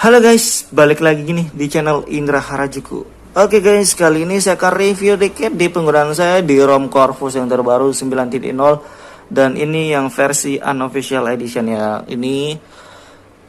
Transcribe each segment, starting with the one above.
Halo guys, balik lagi nih di channel Indra Harajuku. Oke guys, kali ini saya akan review dikit di penggunaan saya di ROM Corvus yang terbaru 9.0. Dan ini yang versi unofficial edition ya. Ini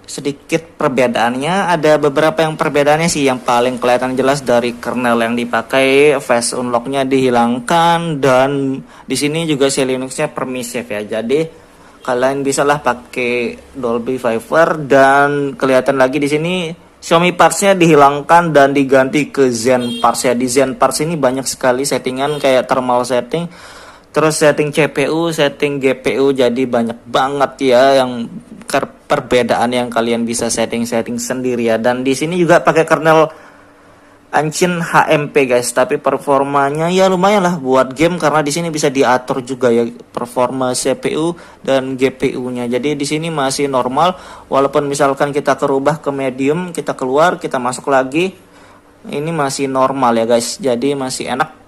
sedikit perbedaannya, ada beberapa yang perbedaannya sih. Yang paling kelihatan jelas dari kernel yang dipakai, fast unlocknya dihilangkan, dan di sini juga si Linuxnya permissive ya. Jadi kalian bisalah pakai Dolby Viper, dan kelihatan lagi di sini Xiaomi partsnya dihilangkan dan diganti ke Zen parts ya. Di Zen parts ini banyak sekali settingan kayak thermal setting, terus setting CPU, setting GPU, jadi banyak banget ya yang perbedaan yang kalian bisa setting sendiri ya. Dan di sini juga pakai kernel Ancient HMP guys, tapi performanya ya lumayan lah buat game karena di sini bisa diatur juga ya performa CPU dan GPU-nya. Jadi di sini masih normal, walaupun misalkan kita kerubah ke medium, kita keluar, kita masuk lagi, ini masih normal ya guys. Jadi masih enak.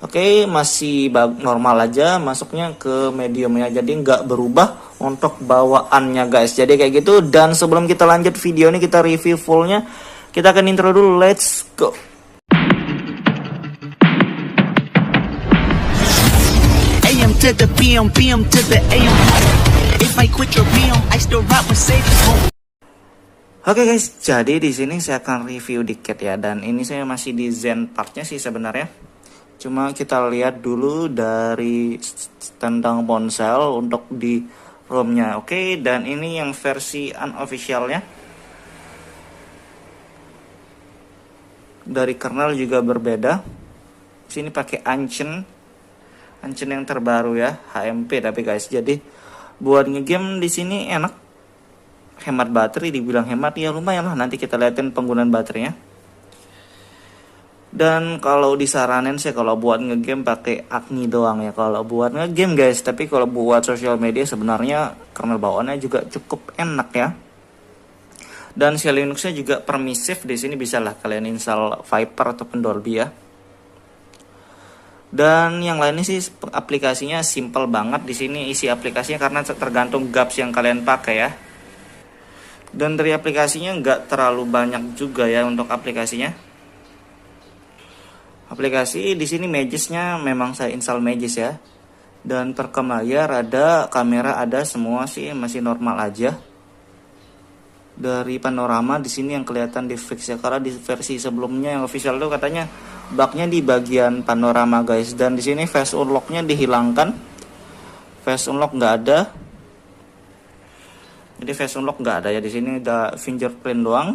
Oke, masih normal aja masuknya ke mediumnya, jadi nggak berubah untuk bawaannya guys. Jadi kayak gitu. Dan sebelum kita lanjut video ini, kita review fullnya, kita akan intro dulu. Let's go. AM to the PM, PM to the AM. If I quit your PM, I still rock with safe. Oke guys, jadi di sini saya akan review dikit ya, dan ini saya masih di Zen partnya sih sebenarnya. Cuma kita lihat dulu dari tentang ponsel untuk di ROM-nya. Oke, dan ini yang versi unofficialnya. Dari kernel juga berbeda. Sini pakai Ancient yang terbaru ya, HMP tapi guys. Jadi buat ngegame di sini enak. Hemat baterai, dibilang hemat ya lumayan lah. Nanti kita liatin penggunaan baterainya. Dan kalau disaranin sih kalau buat ngegame pakai Agni doang ya kalau buat ngegame guys. Tapi kalau buat sosial media sebenarnya kernel bawaannya juga cukup enak ya. Dan si Linuxnya juga permissive, di sini bisa lah kalian install Viper ataupun Dolby ya. Dan yang lainnya sih aplikasinya simple banget. Di sini isi aplikasinya karena tergantung gaps yang kalian pakai ya. Dan dari aplikasinya nggak terlalu banyak juga ya untuk aplikasinya. Aplikasi di sini Magisnya memang saya install Magis ya. Dan perekam layar ada, kamera ada, semua sih masih normal aja. Dari panorama di sini yang kelihatan di fix ya, karena di versi sebelumnya yang official tuh katanya bugnya di bagian panorama guys. Dan di sini face unlocknya dihilangkan. Face unlock nggak ada. Jadi face unlock nggak ada ya, di sini ada fingerprint doang.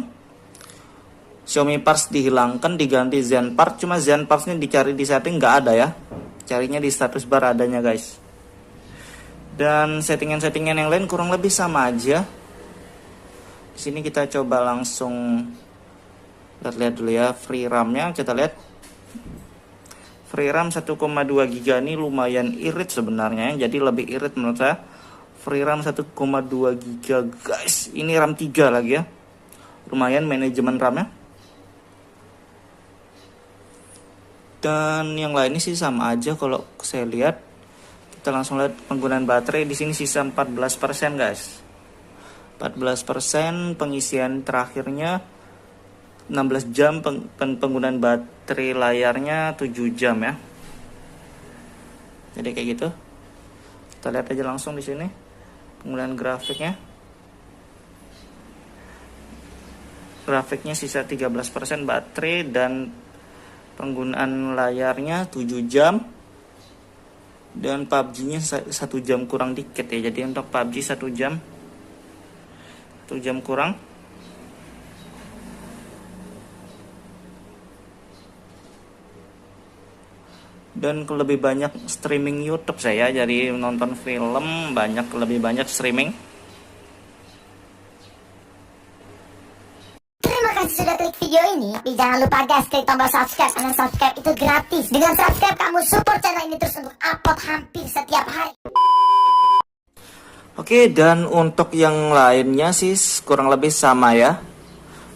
Xiaomi parts dihilangkan, diganti Zen part. Cuma Zen partsnya dicari di setting nggak ada ya. Carinya di status bar adanya guys. Dan settingan-settingan yang lain kurang lebih sama aja. Di sini kita coba langsung lihat dulu ya free RAM-nya. Kita lihat free RAM 1,2 GB ini lumayan irit sebenarnya. Jadi lebih irit menurut saya. Free RAM 1,2 GB guys. Ini RAM 3 lagi ya. Lumayan manajemen RAM-nya. Dan yang lainnya sih sama aja kalau saya lihat. Kita langsung lihat penggunaan baterai. Di sini sisa 14% guys. 14% pengisian terakhirnya 16 jam, penggunaan baterai layarnya 7 jam ya. Jadi kayak gitu. Kita lihat aja langsung di sini penggunaan grafiknya. Grafiknya sisa 13% baterai, dan penggunaan layarnya 7 jam. Dan PUBG-nya 1 jam kurang dikit ya. Jadi untuk PUBG 1 jam kurang. Dan lebih banyak streaming YouTube saya. Jadi nonton film lebih banyak streaming. Sudah klik video ini, jangan lupa guys klik tombol subscribe, karena subscribe itu gratis. Dengan subscribe kamu support channel ini terus untuk upload hampir setiap hari. Oke, dan untuk yang lainnya sih kurang lebih sama ya.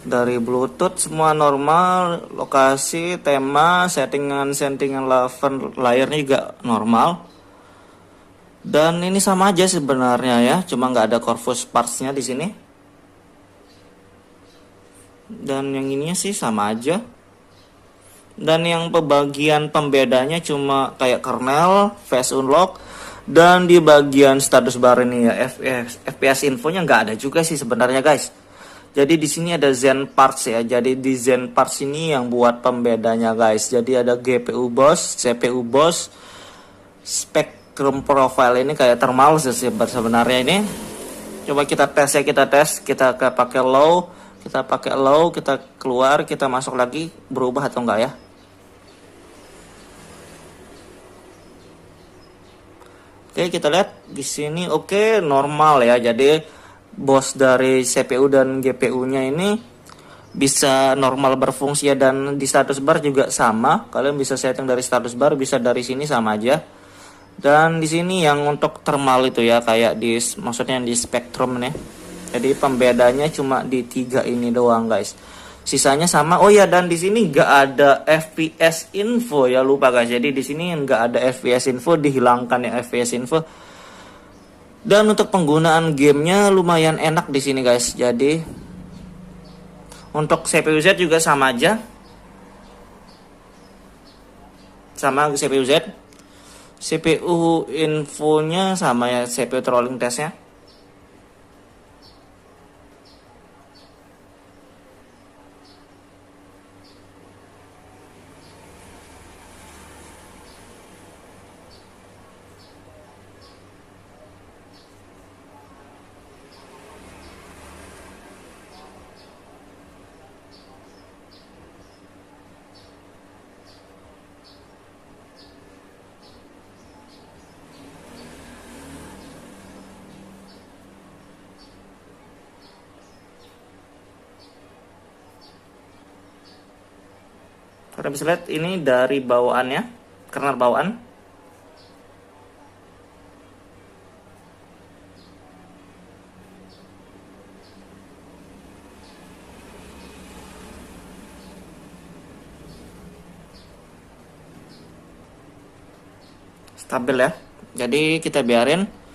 Dari Bluetooth semua normal, lokasi, tema, settingan layarnya juga normal. Dan ini sama aja sebenarnya ya, cuma nggak ada Corvus partsnya di sini. Dan yang ininya sih sama aja. Dan yang pembagian pembedanya cuma kayak kernel, face unlock, dan di bagian status bar ini ya FPS infonya nggak ada juga sih sebenarnya guys. Jadi di sini ada Zen parts ya. Jadi di Zen parts ini yang buat pembedanya guys. Jadi ada GPU boss, CPU boss, spectrum profile ini kayak thermal sih sebenarnya ini. Coba kita tes ya, kita tes, kita pakai low, kita keluar, kita masuk lagi, berubah atau enggak ya? Oke, kita lihat di sini oke, normal ya. Jadi BOS dari CPU dan GPU-nya ini bisa normal berfungsi ya, dan di status bar juga sama. Kalian bisa setting dari status bar, bisa dari sini sama aja. Dan di sini yang untuk thermal itu ya, kayak di maksudnya di spektrum nih. Jadi pembedanya cuma di 3 ini doang, guys. Sisanya sama. Oh ya, dan di sini nggak ada FPS info ya, lupa guys. Jadi di sini nggak ada FPS info, dihilangkan ya FPS info. Dan untuk penggunaan gamenya lumayan enak di sini guys. Jadi untuk CPU Z juga sama aja, sama CPU Z. CPU infonya sama ya, CPU trolling testnya. Kalian bisa lihat ini dari bawaannya, kernel bawaan. Stabil ya. Jadi kita biarin.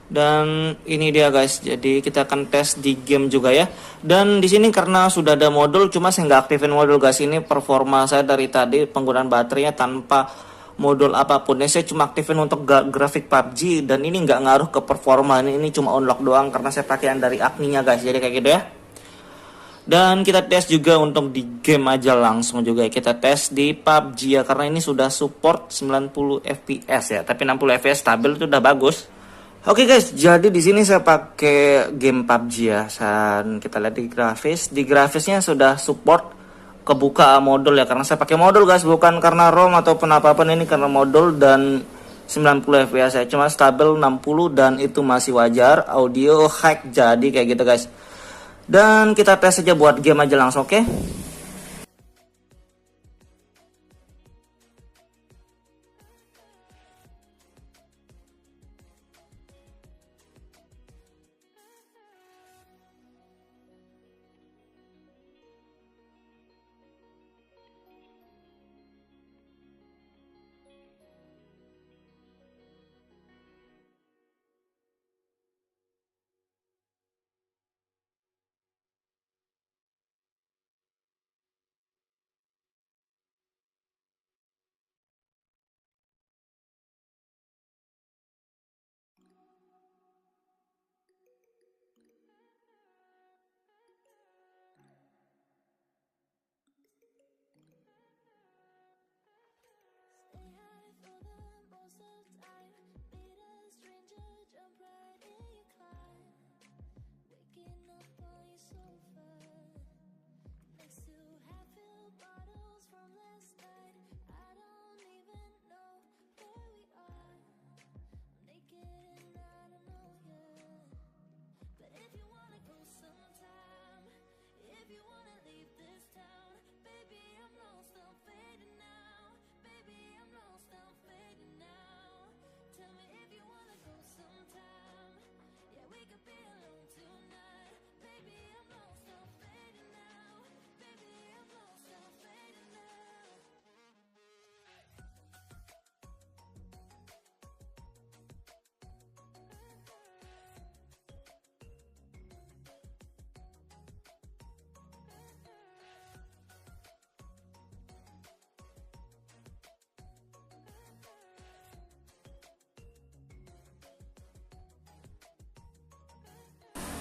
Dan ini dia guys. Jadi kita akan tes di game juga ya. Dan di sini karena sudah ada modul, cuma saya nggak aktifin modul guys. Ini performa saya dari tadi penggunaan baterainya tanpa modul apapun. Saya cuma aktifin untuk grafik PUBG, dan ini nggak ngaruh ke performa. Ini cuma unlock doang karena saya pakai yang dari Agni-nya guys. Jadi kayak gitu ya. Dan kita tes juga untuk di game aja langsung juga ya. Kita tes di PUBG ya, karena ini sudah support 90 fps ya. Tapi 60 fps stabil itu udah bagus. Oke guys, jadi di sini saya pakai game PUBG ya. Dan kita lihat di grafis. Di grafisnya sudah support kebuka modul ya, karena saya pakai modul guys, bukan karena ROM ataupun apapun, ini karena modul. Dan 90 fps ya, cuma stabil 60 dan itu masih wajar. Audio high jadi kayak gitu guys. Dan kita tes saja buat game aja langsung, oke?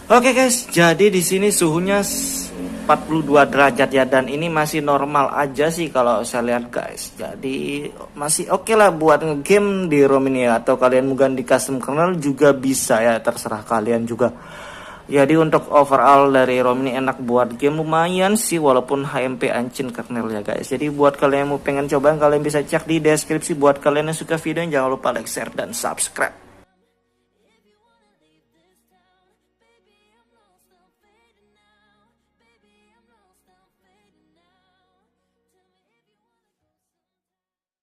Oke guys, jadi di sini suhunya 42 derajat ya, dan ini masih normal aja sih kalau saya lihat guys. Jadi masih oke lah buat ngegame di ROM ini ya, atau kalian mau ganti custom kernel juga bisa ya, terserah kalian juga. Jadi untuk overall dari ROM ini enak buat game, lumayan sih walaupun HMP Ancient kernel ya guys. Jadi buat kalian yang mau pengen coba, kalian bisa cek di deskripsi. Buat kalian yang suka video, jangan lupa like, share, dan subscribe.